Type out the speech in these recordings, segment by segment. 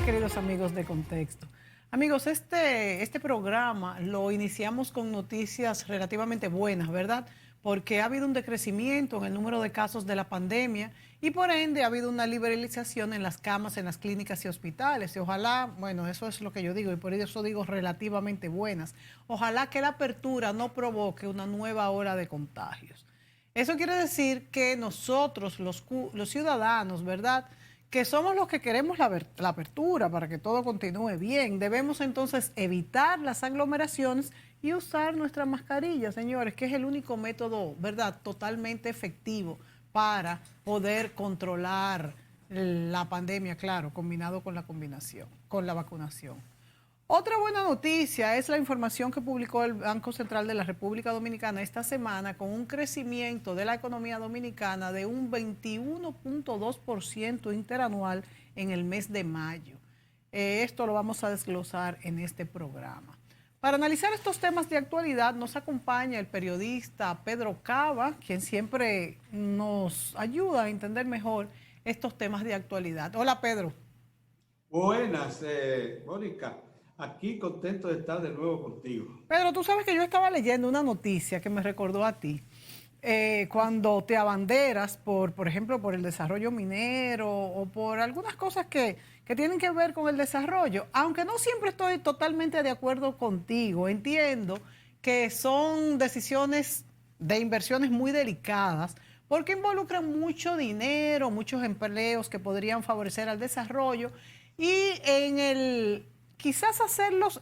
queridos amigos de Contexto. Amigos, este programa lo iniciamos con noticias relativamente buenas, ¿verdad? Porque ha habido un decrecimiento en el número de casos de la pandemia y por ende ha habido una liberalización en las camas, en las clínicas y hospitales. Y ojalá, bueno, eso es lo que yo digo y por eso digo relativamente buenas. Ojalá que la apertura no provoque una nueva ola de contagios. Eso quiere decir que nosotros, los ciudadanos, ¿verdad?, que somos los que queremos la apertura para que todo continúe bien. Debemos entonces evitar las aglomeraciones y usar nuestra mascarilla, señores, que es el único método, ¿verdad?, totalmente efectivo para poder controlar la pandemia, claro, combinado con la vacunación. Otra buena noticia es la información que publicó el Banco Central de la República Dominicana esta semana con un crecimiento de la economía dominicana de un 21.2% interanual en el mes de mayo. Esto lo vamos a desglosar en este programa. Para analizar estos temas de actualidad nos acompaña el periodista Pedro Cava, quien siempre nos ayuda a entender mejor estos temas de actualidad. Hola, Pedro. Buenas, Mónica. Aquí contento de estar de nuevo contigo. Pedro, tú sabes que yo estaba leyendo una noticia que me recordó a ti. Cuando te abanderas por ejemplo, por el desarrollo minero o por algunas cosas que tienen que ver con el desarrollo, aunque no siempre estoy totalmente de acuerdo contigo, entiendo que son decisiones de inversiones muy delicadas porque involucran mucho dinero, muchos empleos que podrían favorecer al desarrollo y quizás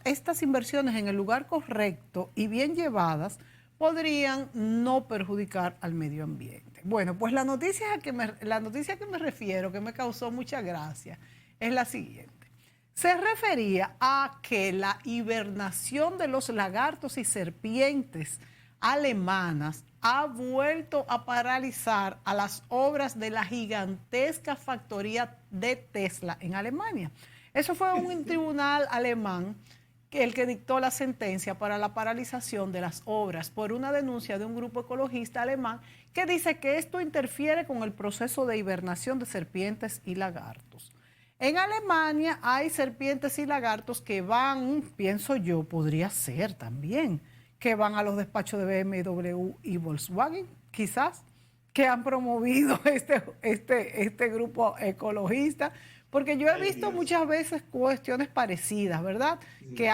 estas inversiones en el lugar correcto y bien llevadas podrían no perjudicar al medio ambiente. Bueno, pues la noticia a que me refiero, que me causó mucha gracia, es la siguiente. Se refería a que la hibernación de los lagartos y serpientes alemanas ha vuelto a paralizar a las obras de la gigantesca factoría de Tesla en Alemania. Eso fue un tribunal alemán el que dictó la sentencia para la paralización de las obras por una denuncia de un grupo ecologista alemán que dice que esto interfiere con el proceso de hibernación de serpientes y lagartos. En Alemania hay serpientes y lagartos que van, pienso yo, podría ser también, que van a los despachos de BMW y Volkswagen, quizás, que han promovido este grupo ecologista. Porque yo he visto muchas veces cuestiones parecidas, ¿verdad? Que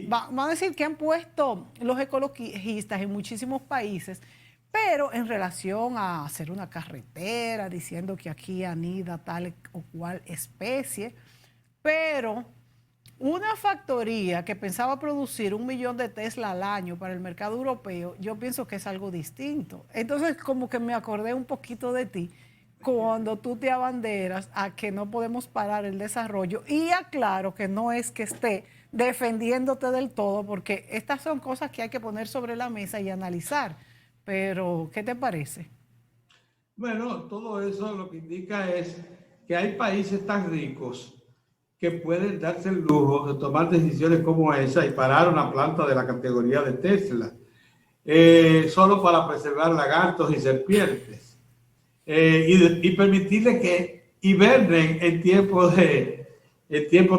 vamos a decir que han puesto los ecologistas en muchísimos países, pero en relación a hacer una carretera, diciendo que aquí anida tal o cual especie, pero una factoría que pensaba producir 1 millón de Tesla al año para el mercado europeo, yo pienso que es algo distinto. Entonces, como que me acordé un poquito de ti cuando tú te abanderas a que no podemos parar el desarrollo y aclaro que no es que esté defendiéndote del todo porque estas son cosas que hay que poner sobre la mesa y analizar, pero ¿qué te parece? Bueno, todo eso lo que indica es que hay países tan ricos que pueden darse el lujo de tomar decisiones como esa y parar una planta de la categoría de Tesla, solo para preservar lagartos y serpientes. Y permitirle que hibernen en tiempo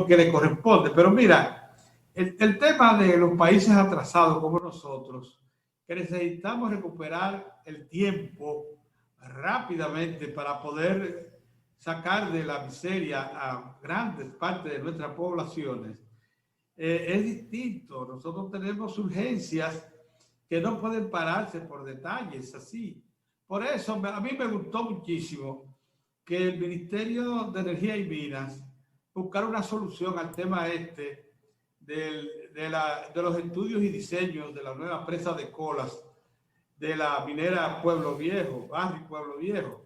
que le corresponde. Pero mira, el tema de los países atrasados como nosotros, que necesitamos recuperar el tiempo rápidamente para poder sacar de la miseria a grandes partes de nuestras poblaciones, es distinto. Nosotros tenemos urgencias que no pueden pararse por detalles así. Por eso a mí me gustó muchísimo que el Ministerio de Energía y Minas buscara una solución al tema de los estudios y diseños de la nueva presa de colas de la minera Pueblo Viejo, Barrio Pueblo Viejo.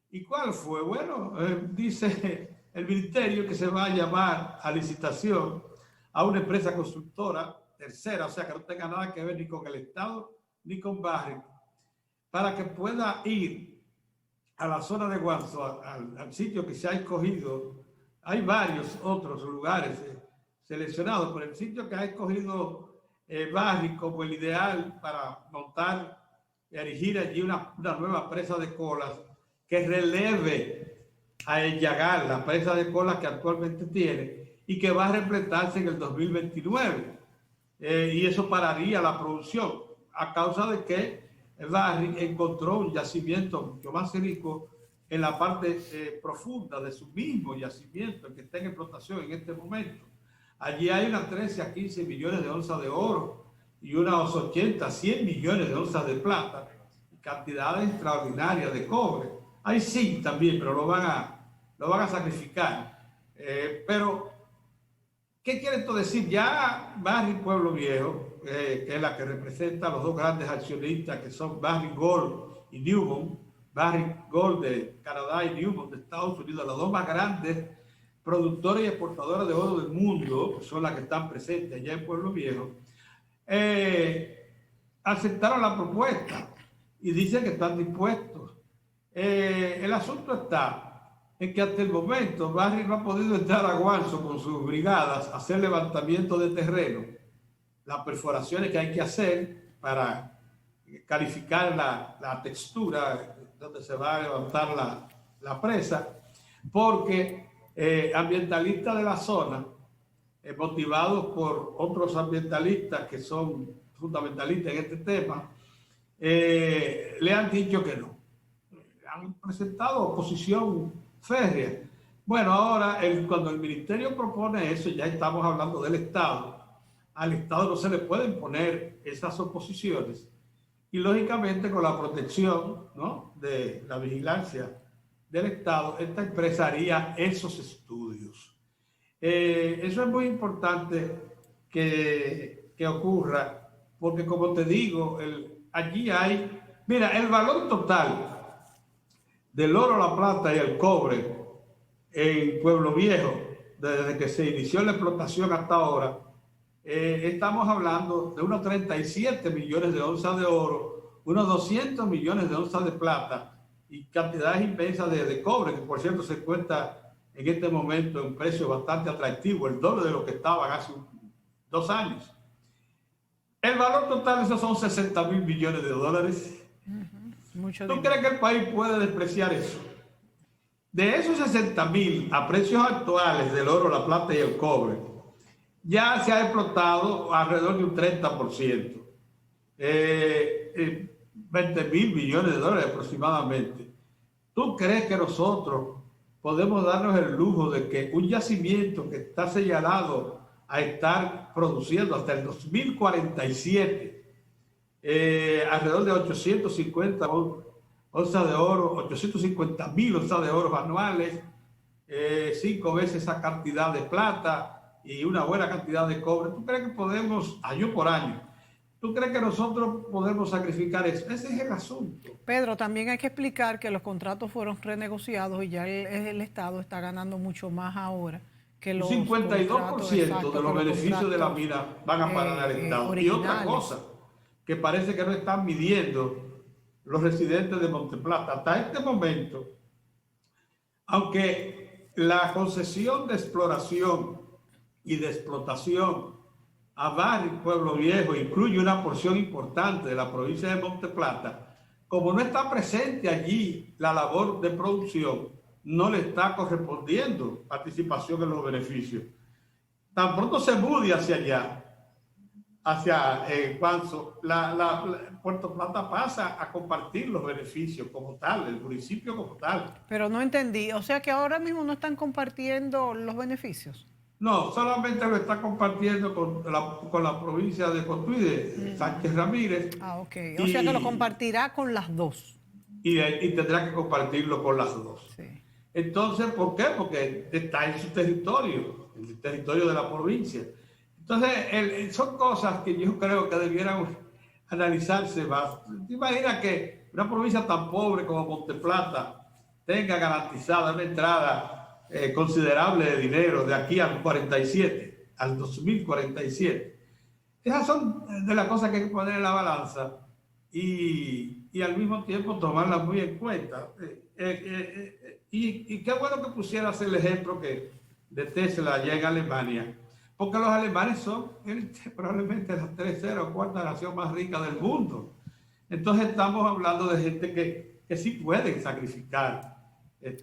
¿Y cuál fue? Bueno, dice el ministerio que se va a llamar a licitación a una empresa constructora tercera, o sea que no tenga nada que ver ni con el Estado ni con Barrio, para que pueda ir a la zona de Guanzo, al sitio que se ha escogido. Hay varios otros lugares seleccionados, pero el sitio que ha escogido Barry como el ideal para montar y erigir allí una nueva presa de colas que releve a El Llagar, la presa de colas que actualmente tiene, y que va a repletarse en el 2029. Y eso pararía la producción a causa de que el Barrick encontró un yacimiento mucho más rico en la parte profunda de su mismo yacimiento, que está en explotación en este momento. Allí hay unas 13 a 15 millones de onzas de oro y unas 80 a 100 millones de onzas de plata, y cantidades extraordinarias de cobre. Hay zinc también, pero lo van a sacrificar. Pero, ¿qué quiere esto decir? Ya Barrick Pueblo Viejo, que es la que representa a los dos grandes accionistas, que son Barrick Gold y Newmont, Barrick Gold de Canadá y Newmont de Estados Unidos, las dos más grandes productoras y exportadoras de oro del mundo, son las que están presentes allá en Pueblo Viejo, aceptaron la propuesta y dicen que están dispuestos. El asunto está en que hasta el momento Barrick no ha podido entrar a Guanzo con sus brigadas a hacer levantamiento de terreno, las perforaciones que hay que hacer para calificar la textura donde se va a levantar la presa, porque ambientalistas de la zona, motivados por otros ambientalistas que son fundamentalistas en este tema, le han dicho que no. Han presentado oposición férrea. Bueno, ahora cuando el ministerio propone eso, ya estamos hablando del Estado. Al Estado no se le pueden poner esas oposiciones. Y lógicamente con la protección, ¿no?, de la vigilancia del Estado, esta empresa haría esos estudios. Eso es muy importante que ocurra, porque como te digo, allí hay, mira, el valor total del oro, la plata y el cobre en Pueblo Viejo, desde que se inició la explotación hasta ahora, estamos hablando de unos 37 millones de onzas de oro, unos 200 millones de onzas de plata y cantidades inmensas de cobre, que por cierto se encuentra en este momento en un precio bastante atractivo, el doble de lo que estaban hace 2 años. El valor total de esos son 60.000 millones de dólares. ¿Tú crees que el país puede despreciar eso? De esos 60.000 a precios actuales del oro, la plata y el cobre, ya se ha explotado alrededor de un 30%. 20.000 millones de dólares aproximadamente. ¿Tú crees que nosotros podemos darnos el lujo de que un yacimiento que está señalado a estar produciendo hasta el 2047 alrededor de 850 onzas de oro, 850.000 onzas de oro anuales, 5 veces esa cantidad de plata y una buena cantidad de cobre? ¿Tú crees que podemos, año por año, tú crees que nosotros podemos sacrificar eso? Ese es el asunto. Pedro, también hay que explicar que los contratos fueron renegociados y ya el Estado está ganando mucho más ahora que los 52% de los beneficios de la mina van a parar al Estado. Originales. Y otra cosa, que parece que no están midiendo los residentes de Monteplata. Hasta este momento, aunque la concesión de exploración y de explotación a Barrick Pueblo Viejo incluye una porción importante de la provincia de Monteplata, como no está presente allí la labor de producción, no le está correspondiendo participación en los beneficios. Tan pronto se mude hacia allá, hacia Guanzo, Puerto Plata pasa a compartir los beneficios como tal, el municipio como tal. Pero no entendí, o sea que ahora mismo no están compartiendo los beneficios. No, solamente lo está compartiendo con la provincia de Cotuí, de Sánchez Ramírez. Ah, ok. O sea que lo compartirá con las dos. Y tendrá que compartirlo con las dos. Sí. Entonces, ¿por qué? Porque está en su territorio, en el territorio de la provincia. Entonces, son cosas que yo creo que debieran analizarse más. ¿Te imaginas que una provincia tan pobre como Monteplata tenga garantizada una entrada considerable de dinero de aquí al 47, al 2047? Esas son de las cosas que hay que poner en la balanza y al mismo tiempo tomarlas muy en cuenta. Y qué bueno que pusieras el ejemplo de Tesla allá en Alemania, porque los alemanes son probablemente la tercera o cuarta nación más rica del mundo. Entonces estamos hablando de gente que sí pueden sacrificar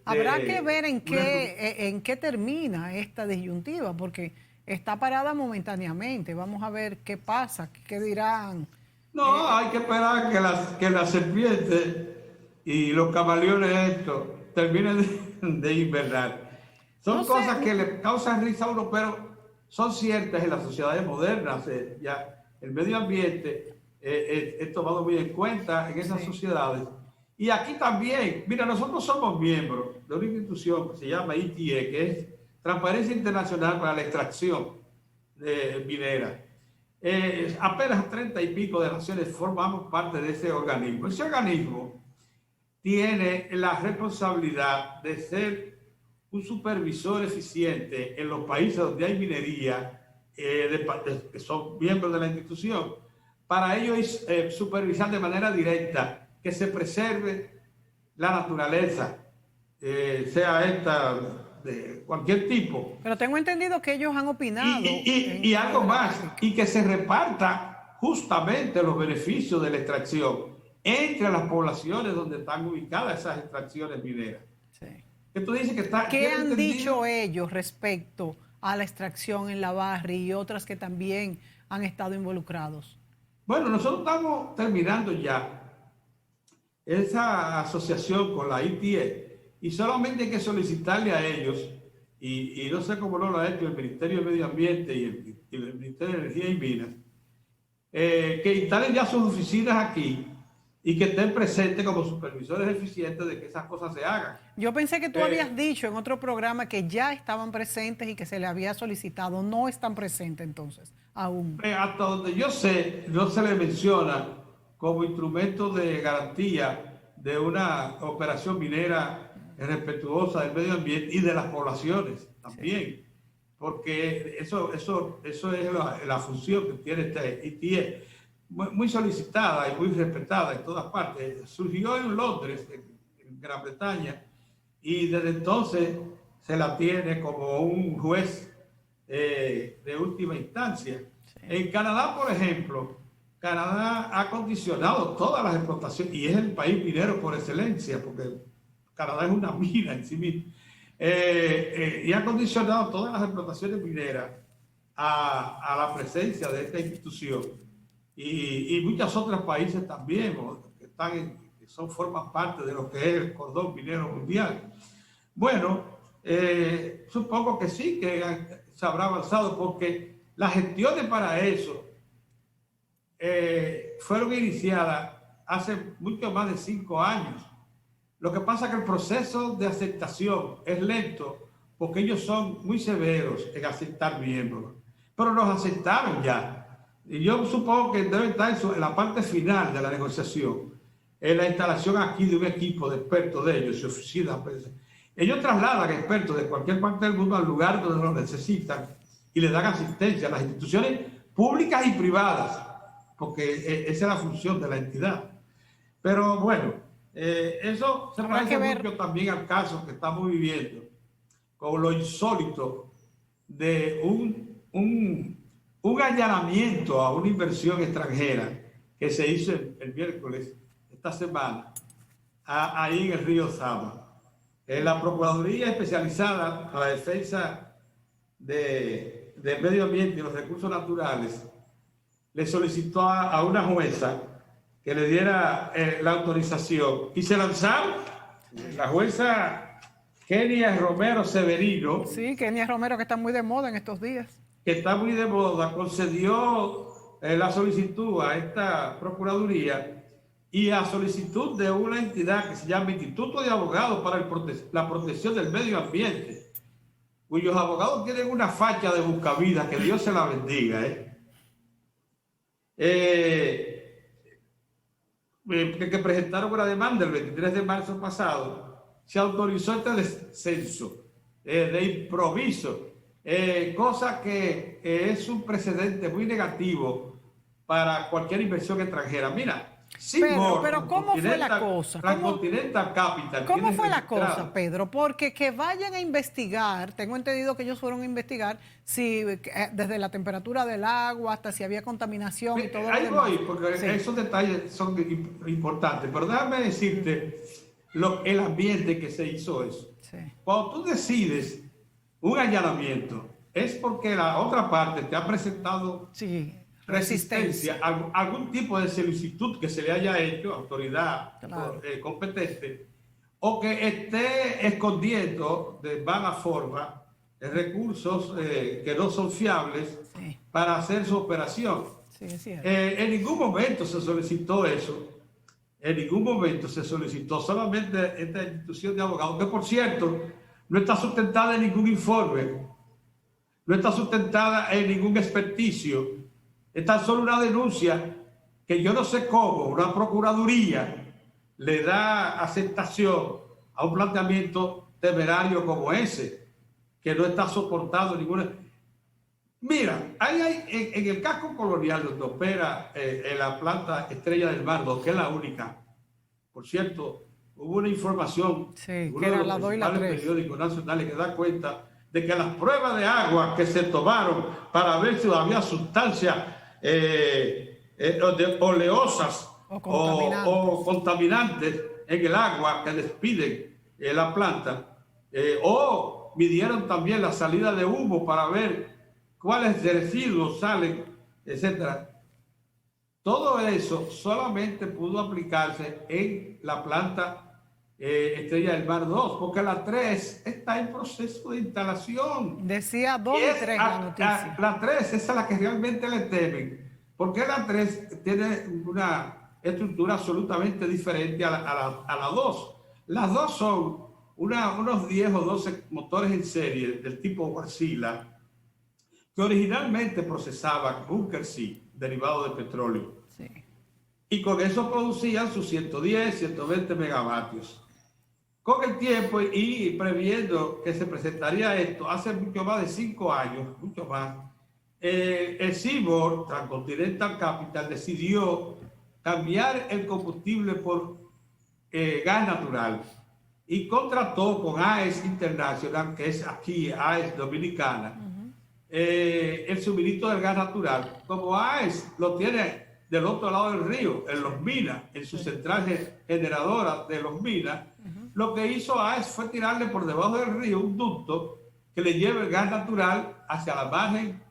Habrá que ver en qué termina esta disyuntiva, porque está parada momentáneamente. Vamos a ver qué pasa, qué dirán. No, hay que esperar que la serpiente y los camaleones estos terminen de invernar. Son No sé, cosas que le causan risa a uno, pero son ciertas en las sociedades modernas. Ya el medio ambiente es tomado muy en cuenta en esas sociedades. Y aquí también, mira, nosotros somos miembros de una institución que se llama ITIE, que es Transparencia Internacional para la Extracción Minera. Apenas 30 y pico de naciones formamos parte de ese organismo. Ese organismo tiene la responsabilidad de ser un supervisor eficiente en los países donde hay minería, que son miembros de la institución. Para ello es supervisar de manera directa que se preserve la naturaleza, sea esta de cualquier tipo. pero tengo entendido que ellos han opinado. Y algo más, y que se reparta justamente los beneficios de la extracción entre las poblaciones donde están ubicadas esas extracciones mineras. Sí. Que tú dices que está, ¿Qué han dicho ellos respecto a la extracción en la Barry y otras que también han estado involucrados? Bueno, nosotros estamos terminando ya esa asociación con la ITIE y solamente hay que solicitarle a ellos, y no sé cómo no lo ha hecho el Ministerio de Medio Ambiente y el Ministerio de Energía y Minas, que instalen ya sus oficinas aquí y que estén presentes como supervisores eficientes de que esas cosas se hagan. Yo pensé que tú habías dicho en otro programa que ya estaban presentes y que se le había solicitado. No están presentes entonces, aún. Hasta donde yo sé, no se le menciona como instrumento de garantía de una operación minera respetuosa del medio ambiente y de las poblaciones también, porque eso es la función que tiene este ITIE, muy solicitada y muy respetada en todas partes. Surgió en Londres, en Gran Bretaña, y desde entonces se la tiene como un juez de última instancia. En Canadá, por ejemplo, Canadá ha condicionado todas las explotaciones y es el país minero por excelencia, porque Canadá es una mina en sí mismo, y ha condicionado todas las explotaciones mineras a la presencia de esta institución y muchos otros países también que forman parte de lo que es el cordón minero mundial. Bueno, supongo que sí, que se habrá avanzado porque las gestiones para eso fueron iniciadas hace mucho más de 5 años. Lo que pasa es que el proceso de aceptación es lento porque ellos son muy severos en aceptar miembros, pero los aceptaron ya. Y yo supongo que debe estar en la parte final de la negociación, en la instalación aquí de un equipo de expertos de ellos, y oficinas. Ellos trasladan expertos de cualquier parte del mundo al lugar donde los necesitan y le dan asistencia a las instituciones públicas y privadas, porque esa es la función de la entidad. Pero bueno, eso se parece mucho también al caso que estamos viviendo, con lo insólito de un allanamiento a una inversión extranjera que se hizo el miércoles, esta semana, ahí en el río Sama. La Procuraduría Especializada a la Defensa del Medio Ambiente y los Recursos Naturales le solicitó a una jueza que le diera la autorización y se lanzaron. La jueza Kenia Romero Severino. Sí, Kenia Romero, que está muy de moda en estos días. Que está muy de moda, concedió la solicitud a esta Procuraduría y a solicitud de una entidad que se llama Instituto de Abogados para la Protección del Medio Ambiente, cuyos abogados tienen una facha de buscavidas, que Dios se la bendiga. Que presentaron una demanda el 23 de marzo pasado, se autorizó este descenso de improviso, cosa que es un precedente muy negativo para cualquier inversión extranjera. Mira, pero ¿cómo fue la cosa? Transcontinental Capital. ¿Cómo fue la cosa, Pedro? Porque que vayan a investigar, tengo entendido que ellos fueron a investigar si desde la temperatura del agua hasta si había contaminación y todo lo demás. Ahí voy, porque esos detalles son importantes. Pero déjame decirte el ambiente que se hizo eso. Sí. Cuando tú decides un allanamiento, es porque la otra parte te ha presentado Sí, resistencia, algún tipo de solicitud que se le haya hecho a autoridad claro. competente, o que esté escondiendo de mala forma recursos que no son fiables Sí. para hacer su operación. Sí, es cierto. En ningún momento se solicitó eso. En ningún momento se solicitó, solamente esta institución de abogados, que por cierto no está sustentada en ningún informe, no está sustentada en ningún experticio, es tan solo una denuncia que yo no sé cómo una procuraduría le da aceptación a un planteamiento temerario como ese, que no está soportado ninguna. Mira, en el casco colonial donde opera en la planta Estrella del Mar, que es la única, por cierto, hubo una información Sí, uno que de era los la 2 y la principales 3. periódicos nacionales que da cuenta de que las pruebas de agua que se tomaron para ver si había sustancias oleosas o contaminantes en el agua que despiden la planta, o midieron también la salida de humo para ver cuáles residuos salen, etcétera. Todo eso solamente pudo aplicarse en la planta Estrella del Mar 2, porque la 3 está en proceso de instalación. Decía 2 y 3 la noticia. La 3 es a la que realmente le temen, porque la 3 tiene una estructura absolutamente diferente a la 2. Las dos son unos 10 o 12 motores en serie del tipo Wärtsilä, que originalmente procesaban Bunker C, derivado de petróleo. Sí. Y con eso producían sus 110, 120 megavatios. Con el tiempo y previendo que se presentaría esto, hace mucho más de 5 años, mucho más, el Seaboard, Transcontinental Capital, decidió cambiar el combustible por gas natural y contrató con AES International, que es aquí AES Dominicana, el suministro del gas natural. Como AES lo tiene del otro lado del río, en Los Minas, en sus centrales generadoras de Los Minas, lo que hizo AES fue tirarle por debajo del río un ducto que le lleva el gas natural hacia la margen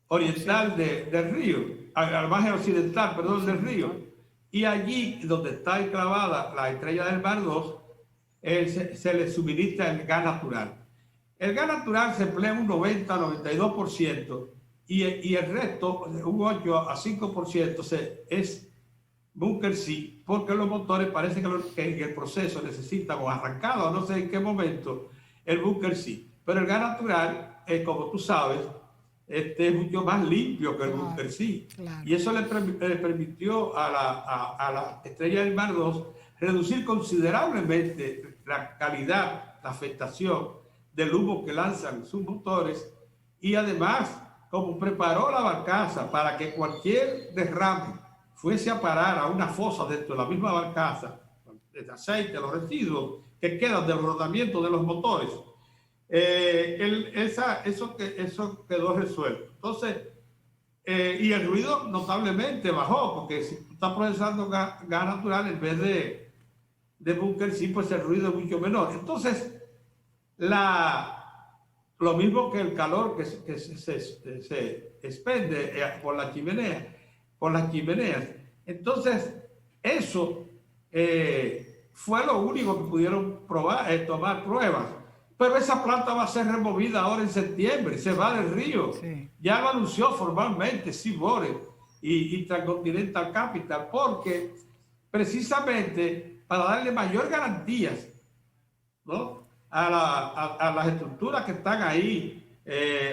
oriental del río, a la margen occidental, perdón, del río. Y allí, donde está enclavada la Estrella del Mar 2, se le suministra el gas natural. El gas natural se emplea un 90-92% y el resto, un 8 a 5%, es Bunker C, porque los motores parece que en el proceso necesitan o arrancado, no sé en qué momento, el Bunker C. Pero el gas natural, como tú sabes, es mucho más limpio que el Bunker C. Claro. Y eso le permitió a la Estrella del Mar 2 reducir considerablemente la calidad, la afectación del humo que lanzan sus motores, y además, como preparó la barcaza para que cualquier derrame fuese a parar a una fosa dentro de la misma barcaza, el aceite, los residuos que quedan del rodamiento de los motores, eso quedó resuelto. Entonces, y el ruido notablemente bajó, porque si tú estás procesando gas natural en vez de Bunker C, pues el ruido es mucho menor. Entonces, lo mismo que el calor que se expende por las chimeneas. Entonces, eso fue lo único que pudieron tomar pruebas. Pero esa planta va a ser removida ahora en septiembre, se va del río. Sí. Ya lo anunció formalmente Seaboard y Transcontinental Capital, porque precisamente para darle mayor garantías, ¿no?, a las estructuras que están ahí.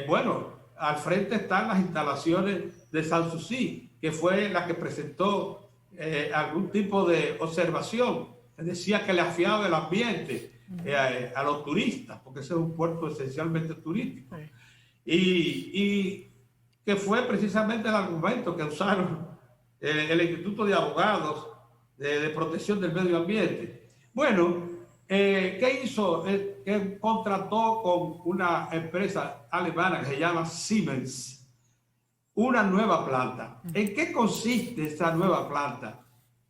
Bueno, al frente están las instalaciones de Sanssouci, que fue la que presentó algún tipo de observación. Decía que le afiaba el ambiente a los turistas, porque ese es un puerto esencialmente turístico. Y que fue precisamente el argumento que usaron el Instituto de Abogados de Protección del Medio Ambiente. Bueno, ¿qué hizo? Que contrató con una empresa alemana que se llama Siemens una nueva planta. ¿En qué consiste esta nueva planta?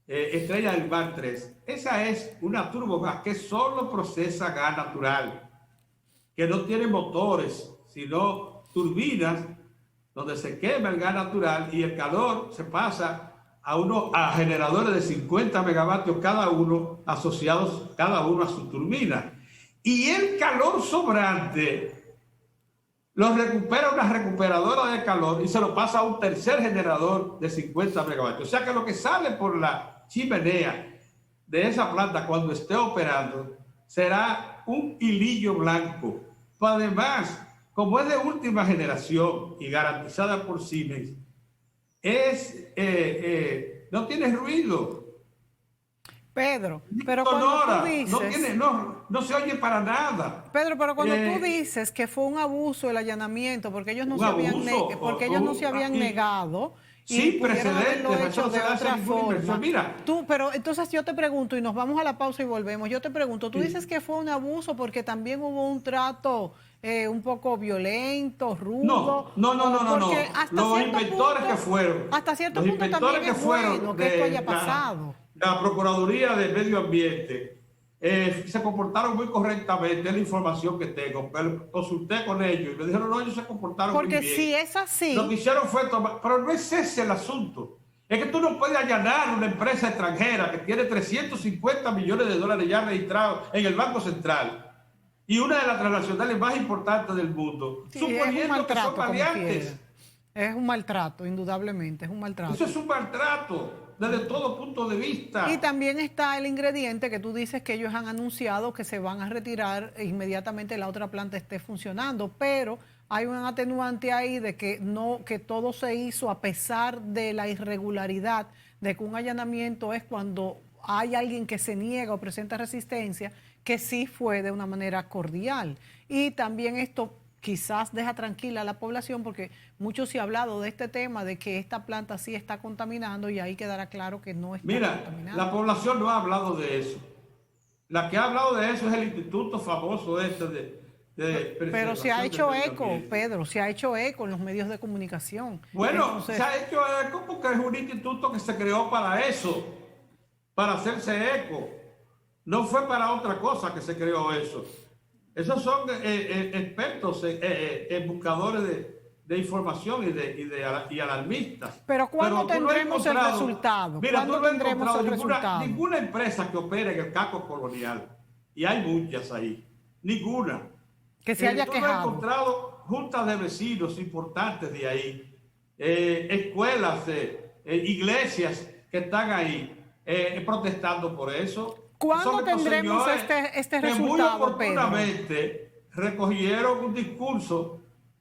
Estrella del Mar 3. Esa es una turbogas que solo procesa gas natural, que no tiene motores, sino turbinas donde se quema el gas natural y el calor se pasa a generadores de 50 megavatios cada uno, asociados cada uno a su turbina. Y el calor sobrante lo recupera una recuperadora de calor y se lo pasa a un tercer generador de 50 megavatios. O sea que lo que sale por la chimenea de esa planta cuando esté operando será un hilillo blanco. Pero además, como es de última generación y garantizada por Siemens, no tiene ruido. Pedro, pero cuando tú dices... No se oye para nada. Pedro, pero cuando tú dices que fue un abuso el allanamiento, porque ellos no se habían negado... Sin precedentes, hecho de otra forma. Mira. Pero entonces yo te pregunto, y nos vamos a la pausa y volvemos, yo te pregunto, tú dices que fue un abuso porque también hubo un trato un poco violento, rudo. No. Los inspectores que fueron. Hasta cierto punto también es bueno que esto haya pasado. La Procuraduría de Medio Ambiente se comportaron muy correctamente, es la información que tengo, pero consulté con ellos y me dijeron, no, ellos se comportaron muy bien. Porque si es así... Lo que hicieron fue tomar, pero no es ese el asunto. Es que tú no puedes allanar una empresa extranjera que tiene 350 millones de dólares ya registrados en el Banco Central y una de las transnacionales más importantes del mundo, sí, suponiendo que son variantes. Es un maltrato, indudablemente, es un maltrato. Eso es un maltrato desde todo punto de vista. Y también está el ingrediente que tú dices que ellos han anunciado que se van a retirar inmediatamente la otra planta esté funcionando, pero hay un atenuante ahí de que todo se hizo a pesar de la irregularidad, de que un allanamiento es cuando hay alguien que se niega o presenta resistencia, que sí fue de una manera cordial. Y también esto quizás deja tranquila a la población porque mucho se ha hablado de este tema, de que esta planta sí está contaminando y ahí quedará claro que no está contaminando. Mira, la población no ha hablado de eso. La que ha hablado de eso es el instituto famoso pero se ha hecho eco, Pedro, se ha hecho eco en los medios de comunicación. Bueno, entonces, se ha hecho eco porque es un instituto que se creó para eso, para hacerse eco. No fue para otra cosa que se creó eso. Esos son expertos, buscadores de información y alarmistas. Pero ¿cuándo tendremos el resultado? Mira, tú no has encontrado ninguna empresa que opere en el casco colonial. Y hay muchas ahí. Ninguna. Que se haya quejado. Tú no has encontrado juntas de vecinos importantes de ahí. Escuelas, iglesias que están ahí protestando por eso. ¿Cuándo tendremos este resultado, muy oportunamente recogieron un discurso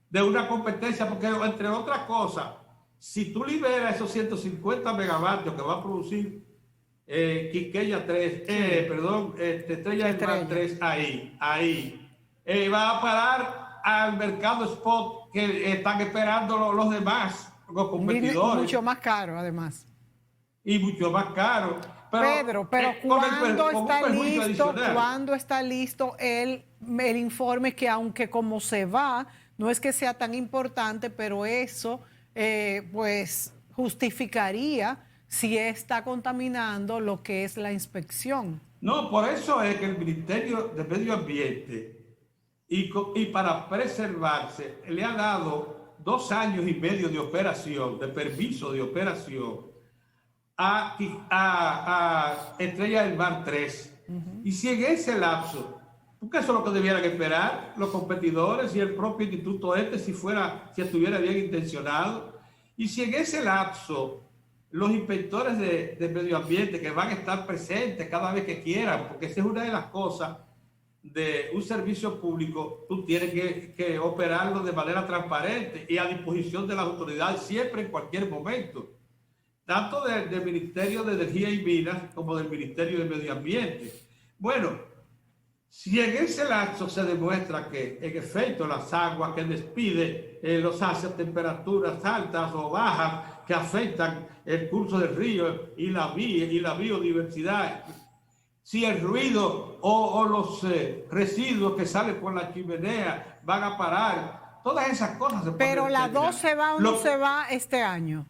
de una competencia, porque entre otras cosas, si tú liberas esos 150 megavatios que va a producir Quisqueya 3, Estrella del Mar 3, ahí va a parar al mercado spot que están esperando los demás, los competidores. Mucho más caro, además. Y mucho más caro. Pedro, pero ¿cuándo está listo el informe que aunque como se va, no es que sea tan importante, pero eso pues justificaría si está contaminando lo que es la inspección? No, por eso es que el Ministerio de Medio Ambiente y para preservarse le ha dado 2 años y medio de operación, de permiso de operación a Estrella del Mar 3. Y si en ese lapso, porque eso es lo que debieran esperar los competidores y el propio instituto si estuviera bien intencionado, y si en ese lapso los inspectores de medio ambiente que van a estar presentes cada vez que quieran, porque esa es una de las cosas de un servicio público, tú tienes que operarlo de manera transparente y a disposición de las autoridades siempre, en cualquier momento, tanto del Ministerio de Energía y Minas como del Ministerio de Medio Ambiente. Bueno, si en ese lapso se demuestra que en efecto las aguas que despide los hace a temperaturas altas o bajas que afectan el curso del río y la biodiversidad, si el ruido o los residuos que salen por la chimenea van a parar, todas esas cosas se pueden Pero la 2 se va o no se va este año.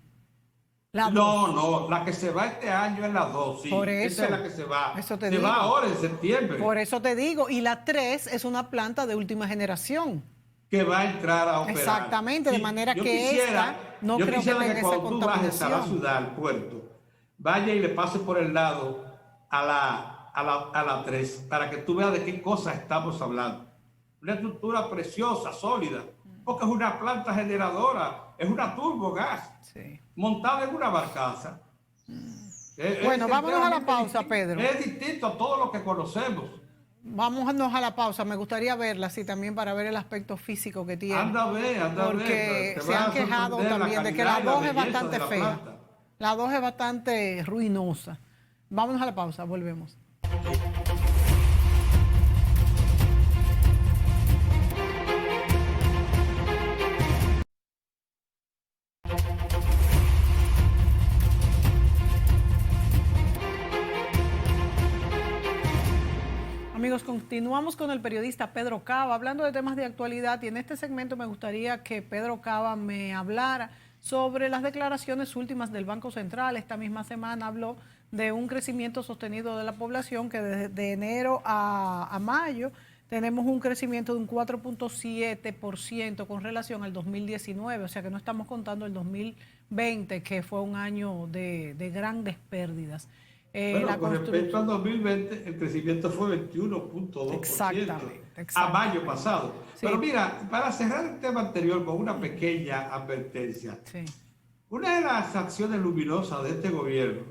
La No, 2. no, la que se va este año es la 2, sí. Por Esa es eso. la que se va. Eso te Se digo. va ahora en septiembre, Por eso te digo. Y la 3 es una planta de última generación. que va a entrar a operar. Exactamente, de Sí, manera que esta no yo creo que quisiera tenga que esa cuando tú bajes a la contaminación. ciudad, al puerto, vaya y le pase por el lado a la 3 para que tú veas de qué cosas estamos hablando. Una estructura preciosa, sólida, porque es una planta generadora, es una turbogás Sí. montada en una barcaza. Bueno, vámonos a la pausa, distinto, Pedro. es distinto a todo lo que conocemos. Vámonos a la pausa. Me gustaría verla, sí, también para ver el aspecto físico que tiene. Anda a ver, Porque te se vas han a quejado sorprender también de que calidad la y la 2 es belleza bastante de la fea. planta. La 2 es bastante ruinosa. Vámonos a la pausa, volvemos. Amigos, continuamos con el periodista Pedro Cava hablando de temas de actualidad y en este segmento me gustaría que Pedro Cava me hablara sobre las declaraciones últimas del Banco Central. Esta misma semana habló de un crecimiento sostenido de la población que desde enero a mayo tenemos un crecimiento de un 4.7% con relación al 2019, o sea que no estamos contando el 2020, que fue un año de grandes pérdidas. Bueno, con respecto al 2020, el crecimiento fue 21.2% Exactamente. a mayo pasado. Sí. Pero mira, para cerrar el tema anterior con una pequeña advertencia, Sí. una de las acciones luminosas de este gobierno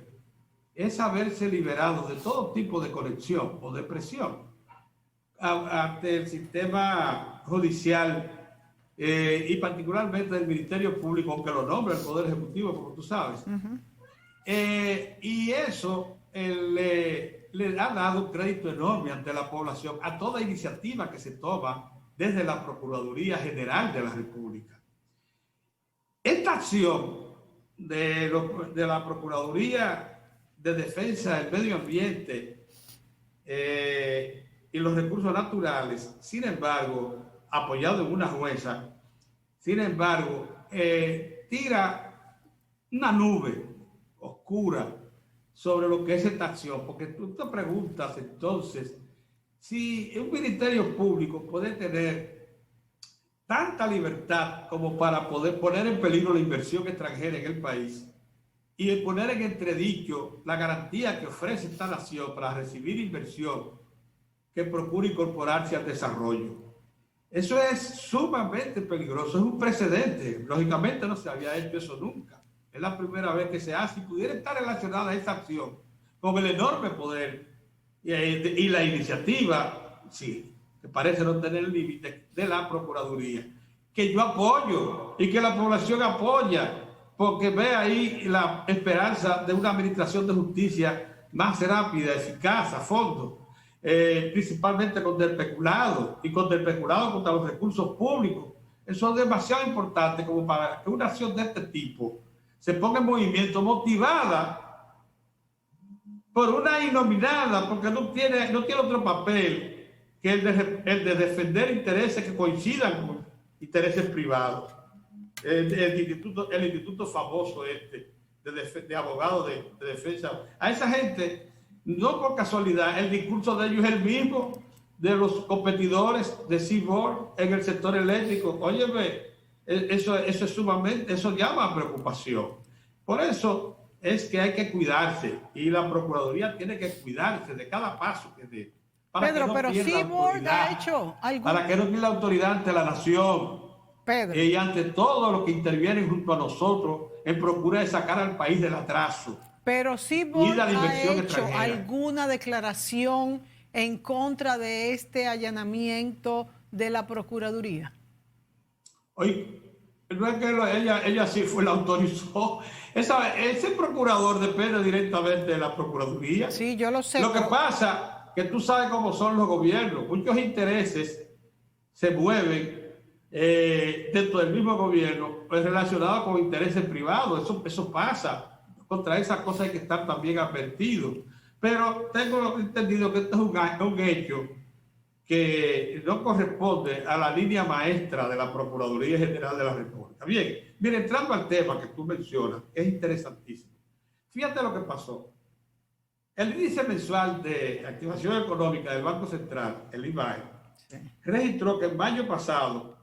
es haberse liberado de todo tipo de conexión o de presión ante el sistema judicial y particularmente del Ministerio Público, aunque lo nombra el Poder Ejecutivo, como tú sabes. Y eso le ha dado un crédito enorme ante la población a toda iniciativa que se toma desde la Procuraduría General de la República. Esta acción de la Procuraduría de Defensa del Medio Ambiente y los recursos naturales, sin embargo, apoyado en una jueza, sin embargo, tira una nube oscura sobre lo que es esta acción, porque tú te preguntas entonces si un ministerio público puede tener tanta libertad como para poder poner en peligro la inversión extranjera en el país y poner en entredicho la garantía que ofrece esta nación para recibir inversión que procura incorporarse al desarrollo. Eso es sumamente peligroso, es un precedente. Lógicamente no se había hecho eso nunca. Es la primera vez que se hace y pudiera estar relacionada esa acción con el enorme poder y la iniciativa, sí, que parece no tener límite, de la Procuraduría, que yo apoyo y que la población apoya, porque ve ahí la esperanza de una administración de justicia más rápida, eficaz, a fondo, principalmente contra el peculado y contra el peculado contra los recursos públicos. Eso es demasiado importante como para que una acción de este tipo se ponga en movimiento motivada por una innominada, porque no tiene otro papel que el de defender intereses que coincidan con intereses privados. El instituto famoso de abogados de defensa. A esa gente, no por casualidad, el discurso de ellos es el mismo de los competidores de Seaboard en el sector eléctrico. Óyeme, eso es sumamente, eso llama a preocupación. Por eso es que hay que cuidarse y la Procuraduría tiene que cuidarse de cada paso que dé. Pedro, pero Seaboard ha hecho algún... Para que no pierda autoridad ante la nación. Pedro. Y ante todo lo que intervienen junto a nosotros en procura de sacar al país del atraso. Pero Seaboard ha hecho alguna declaración en contra de este allanamiento de la Procuraduría. Oye, no es que ella sí fue la autorizó. Ese procurador depende directamente de la Procuraduría. Sí, yo lo sé. Lo que pasa que tú sabes cómo son los gobiernos. Muchos intereses se mueven dentro del mismo gobierno relacionados con intereses privados. Eso pasa. Contra esas cosas hay que estar también advertido. Pero tengo entendido que esto es un hecho que no corresponde a la línea maestra de la Procuraduría General de la República. económica. Bien, mira, entrando al tema que tú mencionas, es interesantísimo. Fíjate lo que pasó. El índice mensual de activación económica del Banco Central, el IBAE, registró que en mayo pasado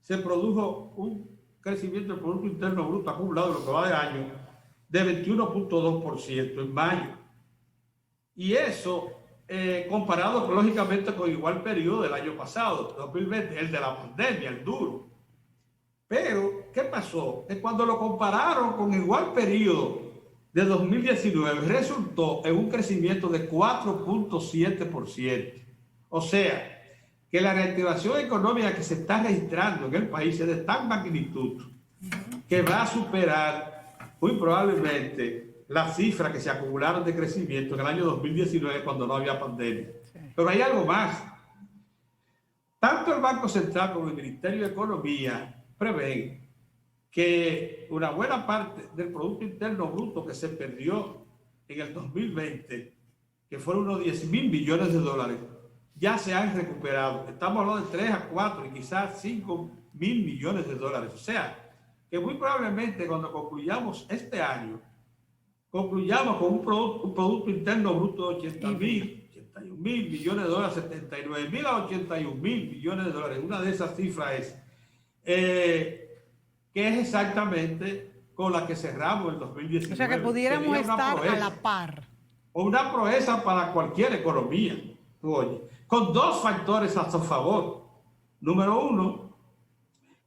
se produjo un crecimiento del Producto Interno Bruto acumulado en lo que va de año de 21.2% en mayo. Y eso, comparado lógicamente con igual periodo del año pasado, 2020, el de la pandemia, el duro. Pero, ¿qué pasó? Que cuando lo compararon con igual periodo de 2019, resultó en un crecimiento de 4.7%. O sea, que la reactivación económica que se está registrando en el país es de tal magnitud que va a superar muy probablemente las cifras que se acumularon de crecimiento en el año 2019 cuando no había pandemia. Sí. Pero hay algo más. Tanto el Banco Central como el Ministerio de Economía prevén que una buena parte del Producto Interno Bruto que se perdió en el 2020, que fueron unos 10.000 billones de dólares, ya se han recuperado. Estamos hablando de 3 a 4 y quizás 5.000 millones de dólares. O sea, que muy probablemente cuando concluyamos este año, concluyamos con un Producto Interno Bruto de 81.000 millones de dólares, 79.000 a 81.000 millones de dólares. Una de esas cifras es que es exactamente con la que cerramos el 2019. O sea, que pudiéramos estar a la par. O una proeza para cualquier economía. Oye, con dos factores a su favor. Número uno,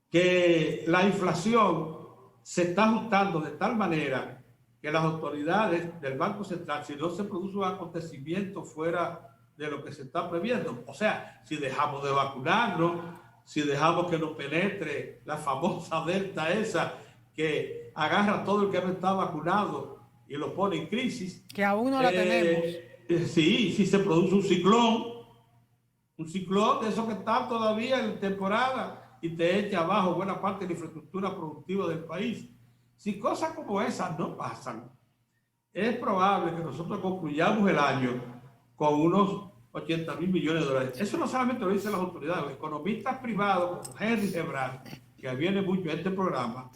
que la inflación se está ajustando de tal manera que las autoridades del Banco Central, si no se produce un acontecimiento fuera de lo que se está previendo, o sea, si dejamos de vacunarnos, si dejamos que nos penetre la famosa delta esa que agarra a todo el que no está vacunado y lo pone en crisis. Que aún no la tenemos. Sí, si se produce un ciclón de esos que están todavía en temporada y te echa abajo buena parte de la infraestructura productiva del país. Si cosas como esas no pasan, es probable que nosotros concluyamos el año con unos 80.000 millones de dólares. Eso no solamente lo dicen las autoridades, los economistas privados, como Henry Gebral, que viene mucho a este programa,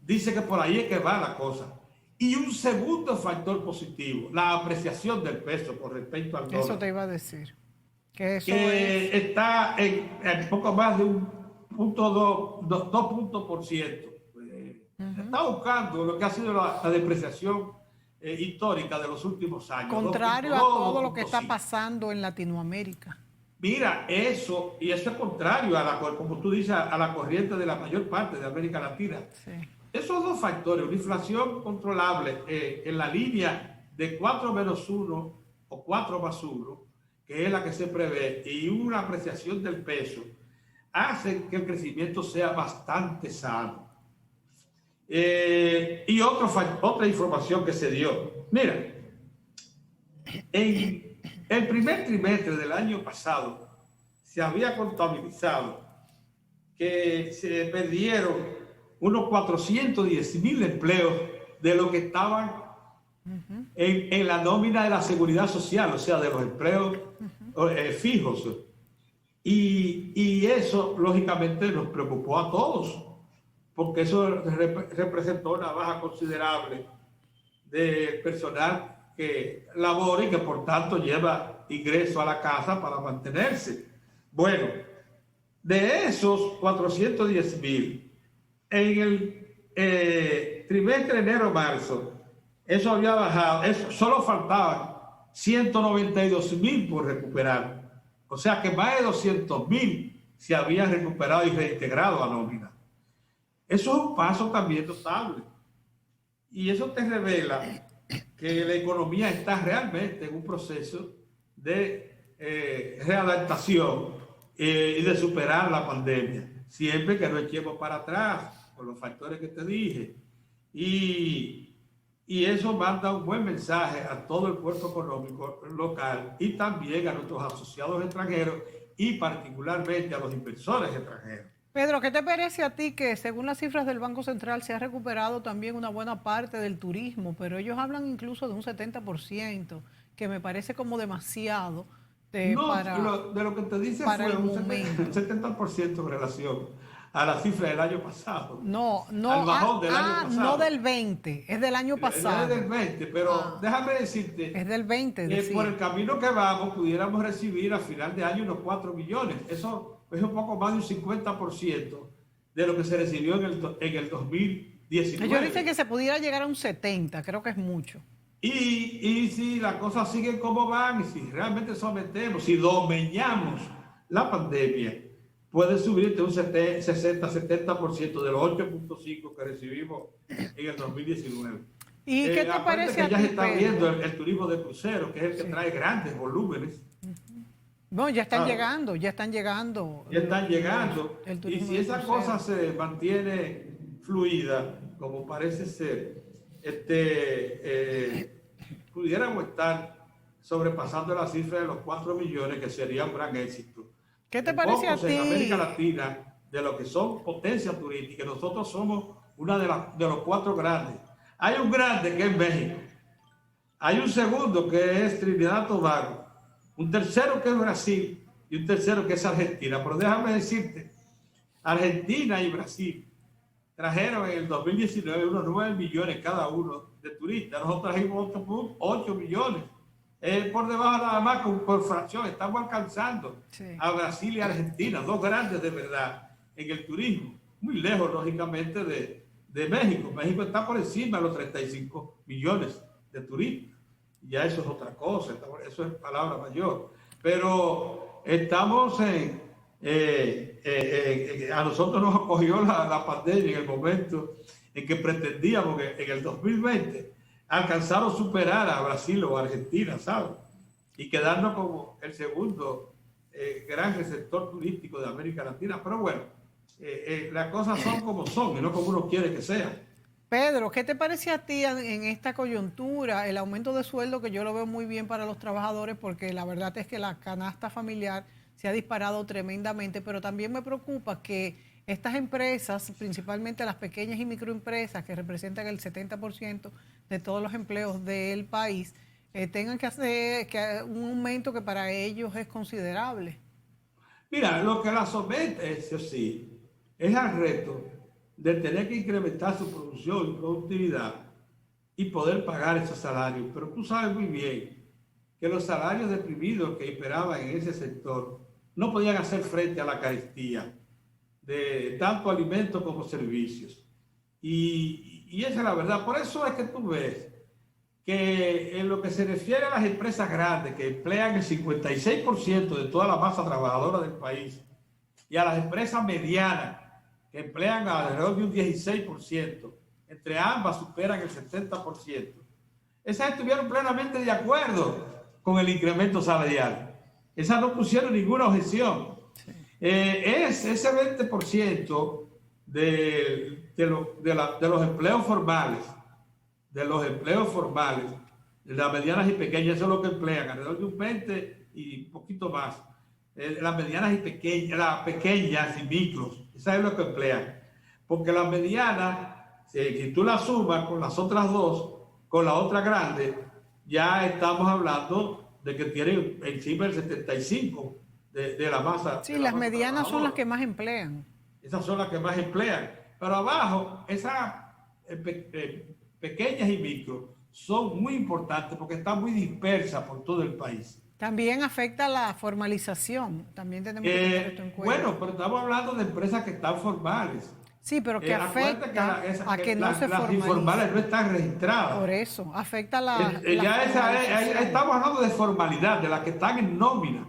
dice que por ahí es que va la cosa. Y un segundo factor positivo, la apreciación del peso con respecto al dólar. Eso te iba a decir. Que está en poco más de un 2 puntos por ciento. Está buscando lo que ha sido la depreciación histórica de los últimos años. Contrario a todo lo que está pasando en Latinoamérica. Mira, eso es contrario a la, como tú dices, a la corriente de la mayor parte de América Latina. Sí. Esos dos factores, una inflación controlable en la línea de 4 menos 1 o 4 más 1, que es la que se prevé, y una apreciación del peso, hacen que el crecimiento sea bastante sano. Y otra información que se dio. Mira, en el primer trimestre del año pasado se había contabilizado que se perdieron unos 410.000 empleos de lo que estaban en la nómina de la seguridad social, o sea, de los empleos fijos. Y eso, lógicamente, nos preocupó a todos, porque eso representó una baja considerable del personal que labora y que, por tanto, lleva ingreso a la casa para mantenerse. Bueno, de esos 410.000, en el trimestre enero-marzo, eso había bajado, solo faltaban 192.000 por recuperar. O sea que más de 200.000 se habían recuperado y reintegrado a nómina. Eso es un paso también notable. Y eso te revela que la economía está realmente en un proceso de readaptación y de superar la pandemia. Siempre que no echemos para atrás por los factores que te dije. Y eso manda un buen mensaje a todo el cuerpo económico local y también a nuestros asociados extranjeros y particularmente a los inversores extranjeros. Pedro, ¿qué te parece a ti que según las cifras del Banco Central se ha recuperado también una buena parte del turismo, pero ellos hablan incluso de un 70%, que me parece como demasiado de lo que te dice fue un 70% en relación a la cifra del año pasado. No, no, al bajón del año pasado. no del 20, es del año pasado. Es del 20, pero déjame decirte es del 20, que por el camino que vamos pudiéramos recibir a final de año unos 4 millones. Eso es un poco más de un 50% de lo que se recibió en el 2019. Ellos dicen que se pudiera llegar a un 70, creo que es mucho. Y si las cosas siguen como van, y si realmente sometemos, si domeñamos la pandemia, puede subir de un 60-70% de los 8.5 que recibimos en el 2019. ¿Y qué te parece que ya a ti, se está Pedro? viendo el turismo de crucero, que es el que trae grandes volúmenes. Bueno, ya están llegando, ya están llegando. Ya están llegando. Y si esa crucero cosa se mantiene fluida, como parece ser, pudiéramos estar sobrepasando la cifra de los 4 millones, que sería un gran éxito. ¿Qué te parece a ti? En América Latina, de lo que son potencias turísticas, nosotros somos una de los 4 grandes. Hay un grande que es México, hay un segundo que es Trinidad y Tobago, un tercero que es Brasil y un tercero que es Argentina. Pero déjame decirte, Argentina y Brasil trajeron en el 2019 unos 9 millones cada uno de turistas. Nosotros trajimos 8 millones. Por debajo nada más por fracción. Estamos alcanzando a Brasil y Argentina, 2 grandes de verdad en el turismo. Muy lejos, lógicamente, de México. México está por encima de los 35 millones de turistas. Ya eso es otra cosa, eso es palabra mayor. Pero estamos a nosotros nos acogió la pandemia en el momento en que pretendíamos que en el 2020 alcanzar o superar a Brasil o a Argentina, ¿sabes? Y quedarnos como el segundo gran receptor turístico de América Latina. Pero bueno, las cosas son como son y no como uno quiere que sean. Pedro, ¿qué te parece a ti en esta coyuntura, el aumento de sueldo, que yo lo veo muy bien para los trabajadores, porque la verdad es que la canasta familiar se ha disparado tremendamente, pero también me preocupa que estas empresas, principalmente las pequeñas y microempresas, que representan el 70% de todos los empleos del país, tengan que hacer un aumento que para ellos es considerable? Mira, lo que la somete, eso sí, es al reto de tener que incrementar su producción y productividad y poder pagar esos salarios. Pero tú sabes muy bien que los salarios deprimidos que imperaban en ese sector no podían hacer frente a la carestía de tanto alimentos como servicios. Y esa es la verdad. Por eso es que tú ves que en lo que se refiere a las empresas grandes, que emplean el 56% de toda la masa trabajadora del país, y a las empresas medianas, que emplean alrededor de un 16%, entre ambas superan el 70%. Esas estuvieron plenamente de acuerdo con el incremento salarial. Esas no pusieron ninguna objeción. Es ese 20% de los empleos formales, de las medianas y pequeñas, eso es lo que emplean, alrededor de un 20 y un poquito más. Las medianas y pequeñas, las pequeñas y micros, esa es lo que emplean. Porque las medianas, si tú las sumas con las otras dos, con la otra grande, ya estamos hablando de que tienen encima el 75% de la masa. Sí, las medianas son las que más emplean. Esas son las que más emplean. Pero abajo, esas pequeñas y micros son muy importantes porque están muy dispersas por todo el país. También afecta la formalización. También tenemos que tener esto en cuenta. Bueno, pero estamos hablando de empresas que están formales. Sí, pero que afecta a que no se formalicen. Las informales no están registradas. Por eso, afecta la estamos hablando de formalidad, de las que están en nómina.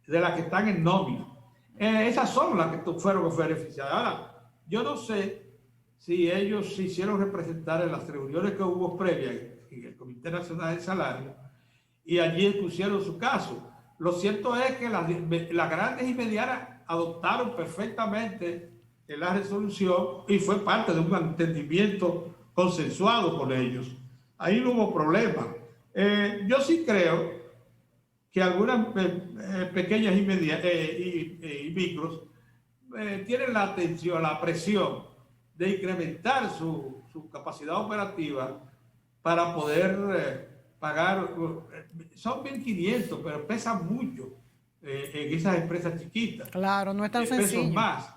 De las que están en nómina. Esas son las que fueron beneficiadas. Ahora, yo no sé si ellos se hicieron representar en las reuniones que hubo previas en el Comité Nacional del Salario y allí expusieron su caso. Lo cierto es que las grandes y medianas adoptaron perfectamente la resolución y fue parte de un entendimiento consensuado con ellos. Ahí no hubo problema. Yo sí creo que algunas pequeñas y micros tienen la atención, la presión de incrementar su capacidad operativa para poder pagar. Son 1.500, pero pesan mucho en esas empresas chiquitas. Claro, no es tan sencillo. Pesan más.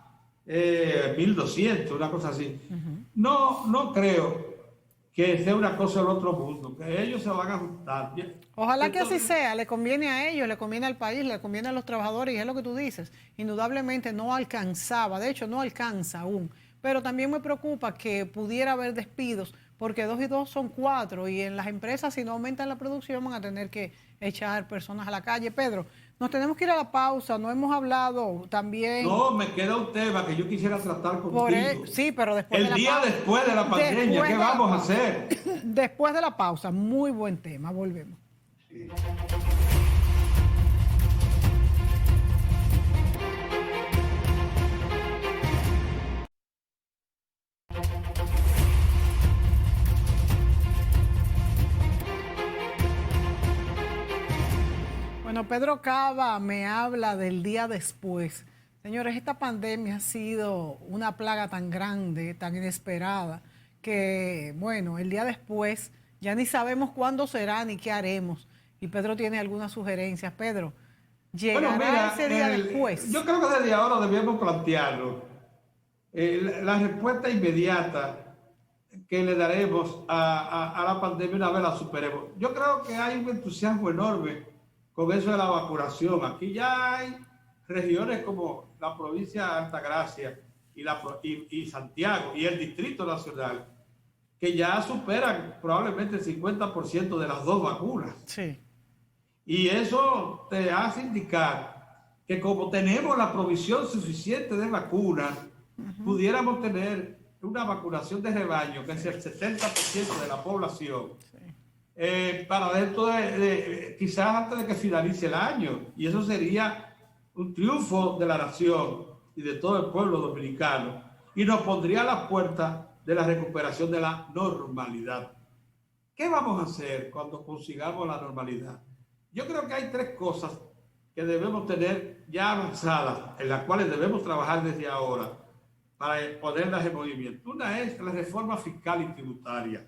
1.200, una cosa así. No creo que sea una cosa del otro mundo, que ellos se van a ajustar. Ojalá que así sea, le conviene a ellos, le conviene al país, le conviene a los trabajadores, y es lo que tú dices. Indudablemente no alcanzaba, de hecho no alcanza aún, pero también me preocupa que pudiera haber despidos, porque 2 y 2 son 4, y en las empresas, si no aumentan la producción, van a tener que echar personas a la calle. Pedro, nos tenemos que ir a la pausa, no hemos hablado también. No, me queda un tema que yo quisiera tratar contigo. Sí, pero después de El la día pausa. después de la pandemia, ¿qué vamos a hacer? Después de la pausa, muy buen tema, volvemos. Sí. Bueno, Pedro Cava me habla del día después. Señores, esta pandemia ha sido una plaga tan grande, tan inesperada, que, bueno, el día después ya ni sabemos cuándo será ni qué haremos. Y Pedro tiene algunas sugerencias. Pedro, ¿llegará ese día después? Yo creo que desde ahora debemos plantearlo. La respuesta inmediata que le daremos a la pandemia una vez la superemos. Yo creo que hay un entusiasmo enorme con eso de la vacunación. Aquí ya hay regiones como la provincia de Altagracia y Santiago y el Distrito Nacional que ya superan probablemente el 50% de las 2 vacunas. Sí. Y eso te hace indicar que como tenemos la provisión suficiente de vacunas, pudiéramos tener una vacunación de rebaño, que es el 70% de la población, para dentro quizás antes de que finalice el año. Y eso sería un triunfo de la nación y de todo el pueblo dominicano. Y nos pondría a la puerta de la recuperación de la normalidad. ¿Qué vamos a hacer cuando consigamos la normalidad? Yo creo que hay 3 cosas que debemos tener ya avanzadas, en las cuales debemos trabajar desde ahora para ponerlas en movimiento. Una es la reforma fiscal y tributaria.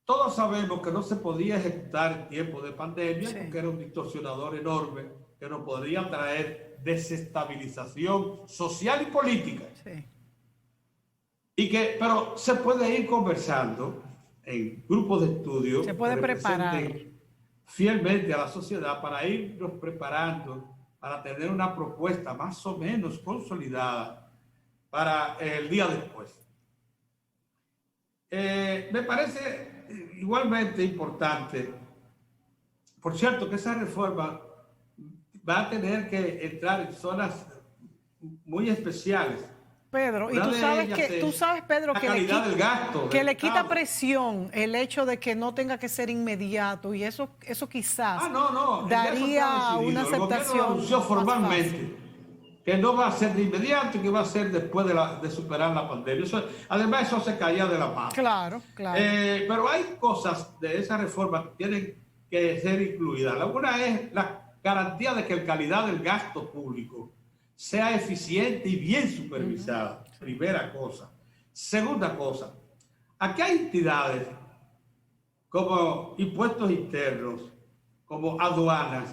Todos sabemos que no se podía ejecutar en tiempo de pandemia, sí, porque era un distorsionador enorme que nos podría traer desestabilización social y política. Sí. Pero se puede ir conversando en grupos de estudio. Se puede preparar fielmente a la sociedad para irnos preparando, para tener una propuesta más o menos consolidada para el día después. Me parece igualmente importante, por cierto, que esa reforma va a tener que entrar en zonas muy especiales. Pedro, y tú sabes, Pedro, que le quita presión el hecho de que no tenga que ser inmediato, y eso quizás daría una aceptación. El gobierno anunció formalmente que no va a ser de inmediato y que va a ser después de superar la pandemia. Además, eso se caía de la mano. Claro. Pero hay cosas de esa reforma que tienen que ser incluidas. Una es la garantía de que la calidad del gasto público sea eficiente y bien supervisada. Primera cosa. Segunda cosa, aquí hay entidades como impuestos internos, como aduanas,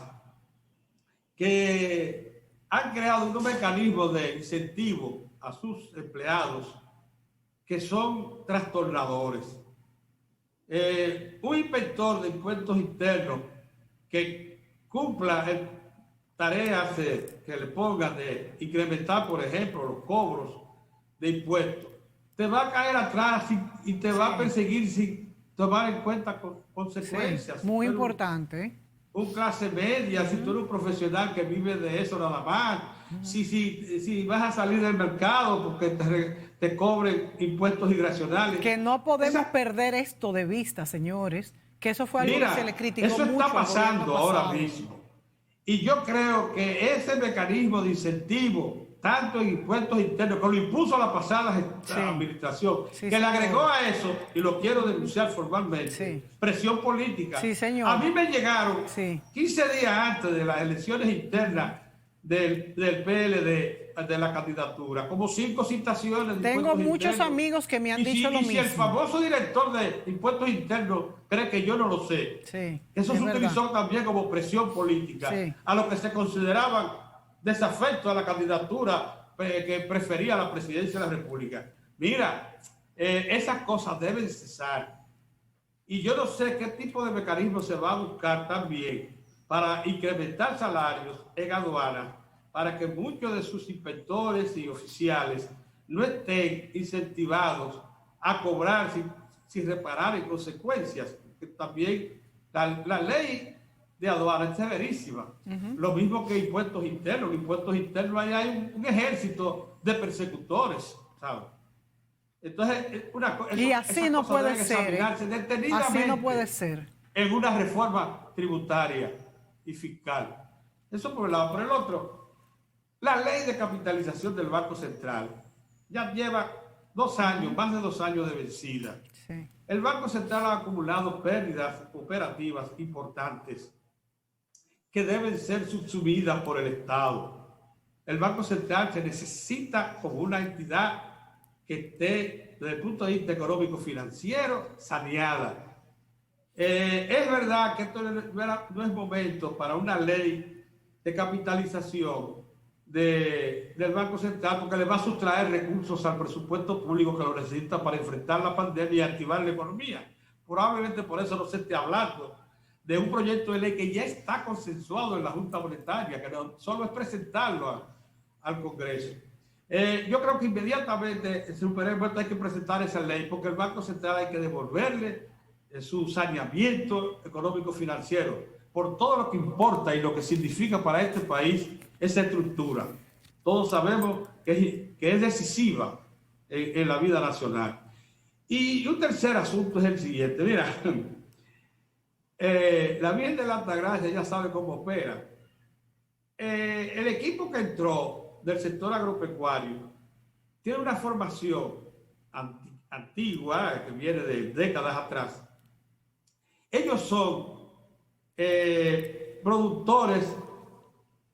que han creado unos mecanismos de incentivo a sus empleados que son trastornadores. Un inspector de impuestos internos que cumpla tareas que le pongan de incrementar, por ejemplo, los cobros de impuestos, te va a caer atrás y te va a perseguir sin tomar en cuenta consecuencias. Sí, muy importante. Un clase media, si tú eres un profesional que vive de eso nada más, si vas a salir del mercado porque te cobren impuestos irracionales. Que no podemos perder esto de vista, señores, que eso fue algo que se le criticó mucho. Eso está pasando ahora mismo. Y yo creo que ese mecanismo de incentivo, tanto en impuestos internos, que lo impuso la pasada administración, que le agregó a eso, y lo quiero denunciar formalmente, presión política. Sí, señor. A mí me llegaron 15 días antes de las elecciones internas del PLD, de la candidatura, como 5 citaciones. Tengo muchos amigos que me han dicho lo mismo. Y si el famoso director de impuestos internos cree que yo no lo sé, eso se utilizó también como presión política a los que se consideraban desafectos a la candidatura que prefería la presidencia de la República. Mira, esas cosas deben cesar. Y yo no sé qué tipo de mecanismo se va a buscar también para incrementar salarios en aduanas, para que muchos de sus inspectores y oficiales no estén incentivados a cobrar sin reparar en consecuencias. Que también la ley de aduanas es severísima. Lo mismo que impuestos internos. En impuestos internos hay un ejército de persecutores, ¿sabes? Entonces, y así no puede ser. Así no puede ser. En una reforma tributaria y fiscal. Eso por un lado. Por el otro, la ley de capitalización del Banco Central ya lleva 2 años, más de 2 años de vencida. Sí. El Banco Central ha acumulado pérdidas operativas importantes que deben ser subsumidas por el Estado. El Banco Central se necesita como una entidad que esté, desde el punto de vista económico financiero, saneada. Es verdad que esto no es momento para una ley de capitalización del Banco Central, porque le va a sustraer recursos al presupuesto público que lo necesita para enfrentar la pandemia y activar la economía. Probablemente por eso no se esté hablando de un proyecto de ley que ya está consensuado en la Junta Monetaria, que no, solo es presentarlo al Congreso. Yo creo que inmediatamente el Supremo hay que presentar esa ley, porque el Banco Central hay que devolverle su saneamiento económico-financiero por todo lo que importa y lo que significa para este país esa estructura. Todos sabemos que es decisiva en la vida nacional. Y un tercer asunto es el siguiente. Mira, la Virgen de la Altagracia ya sabe cómo opera. El equipo que entró del sector agropecuario tiene una formación antigua que viene de décadas atrás. Ellos son productores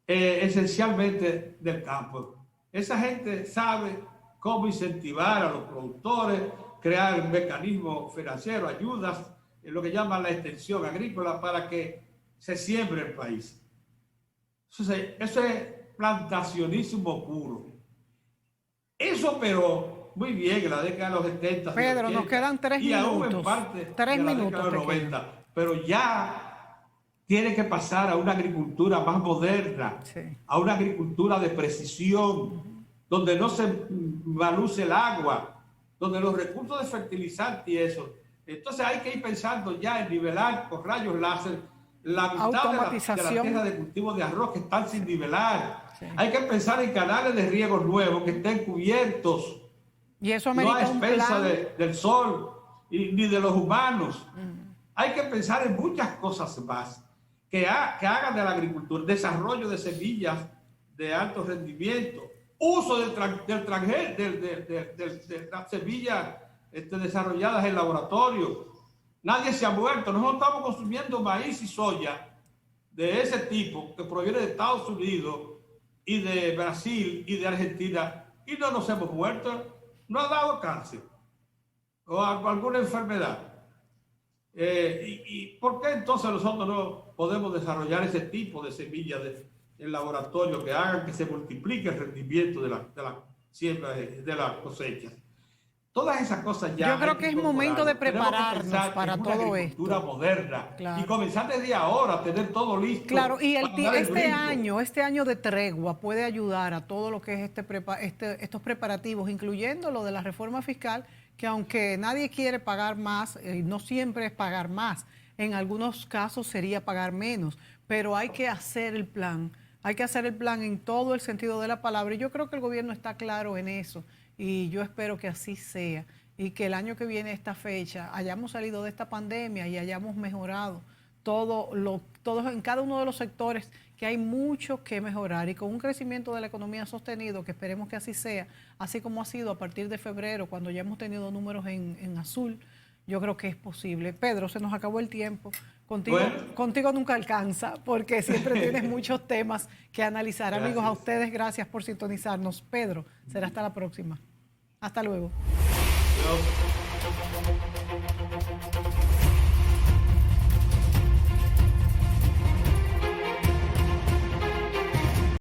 esencialmente del campo. Esa gente sabe cómo incentivar a los productores, crear un mecanismo financiero, ayudas, en lo que llaman la extensión agrícola para que se siembre el país. Eso es plantacionismo puro. Eso operó muy bien en la década de los 70. Pedro, nos quedan 3 minutos. Y aún en parte 3 de la minutos década de los 90. Pero ya tiene que pasar a una agricultura más moderna, sí, a una agricultura de precisión, donde no se maluse el agua, donde los recursos de fertilizante y eso. Entonces hay que ir pensando ya en nivelar con rayos láser la mitad de la tierra de cultivo de arroz que están sin nivelar. Sí. Hay que pensar en canales de riego nuevos que estén cubiertos. Y eso no a expensas del sol ni de los humanos. Hay que pensar en muchas cosas más que hagan de la agricultura desarrollo de semillas de alto rendimiento, uso de las semillas desarrolladas en laboratorio. Nadie se ha muerto. Nosotros estamos consumiendo maíz y soya de ese tipo que proviene de Estados Unidos y de Brasil y de Argentina y no nos hemos muerto. No ha dado cáncer o alguna enfermedad. ¿Y por qué entonces nosotros no podemos desarrollar ese tipo de semillas en laboratorio que hagan que se multiplique el rendimiento de la siembra, de las cosechas? Todas esas cosas ya. Yo creo que es momento de prepararnos para todo esto. Una agricultura moderna, claro, y comenzar desde ahora a tener todo listo. Claro, y este año de tregua puede ayudar a todo lo que es estos preparativos, incluyendo lo de la reforma fiscal, que aunque nadie quiere pagar más, no siempre es pagar más. En algunos casos sería pagar menos, pero hay que hacer el plan. Hay que hacer el plan en todo el sentido de la palabra. Y yo creo que el gobierno está claro en eso. Y yo espero que así sea y que el año que viene, esta fecha, hayamos salido de esta pandemia y hayamos mejorado todos en cada uno de los sectores, que hay mucho que mejorar, y con un crecimiento de la economía sostenido, que esperemos que así sea, así como ha sido a partir de febrero, cuando ya hemos tenido números en azul. Yo creo que es posible. Pedro, se nos acabó el tiempo. Contigo nunca alcanza, porque siempre tienes muchos temas que analizar. Gracias. Amigos, a ustedes, gracias por sintonizarnos. Pedro, será hasta la próxima. Hasta luego. Adiós.